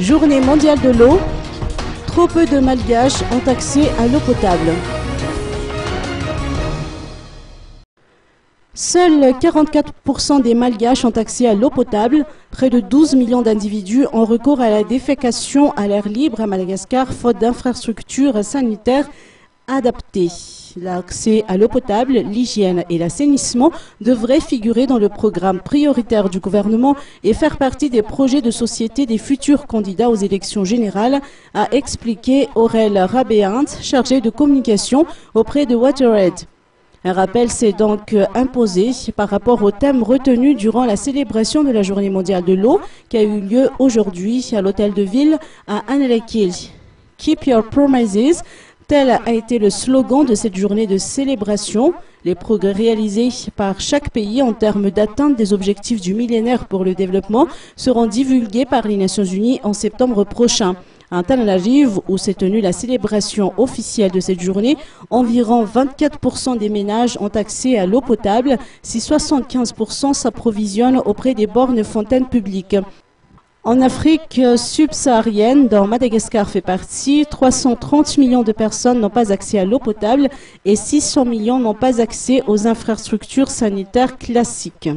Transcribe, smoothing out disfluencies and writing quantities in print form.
Journée mondiale de l'eau. Trop peu de Malgaches ont accès à l'eau potable. Seuls 44% des Malgaches ont accès à l'eau potable. Près de 12 millions d'individus ont recours à la défécation à l'air libre à Madagascar, faute d'infrastructures sanitaires adaptées. L'accès à l'eau potable, l'hygiène et l'assainissement devraient figurer dans le programme prioritaire du gouvernement et faire partie des projets de société des futurs candidats aux élections générales, a expliqué Aurel Rabéant, chargé de communication auprès de WaterAid. Un rappel s'est donc imposé par rapport au thème retenu durant la célébration de la Journée mondiale de l'eau qui a eu lieu aujourd'hui à l'hôtel de ville à Annalakil. Keep your promises. Tel a été le slogan de cette journée de célébration. Les progrès réalisés par chaque pays en termes d'atteinte des objectifs du millénaire pour le développement seront divulgués par les Nations Unies en septembre prochain. À Antananarivo, où s'est tenue la célébration officielle de cette journée, environ 24% des ménages ont accès à l'eau potable, si 75% s'approvisionnent auprès des bornes fontaines publiques. En Afrique subsaharienne, dont Madagascar fait partie, 330 millions de personnes n'ont pas accès à l'eau potable et 600 millions n'ont pas accès aux infrastructures sanitaires classiques.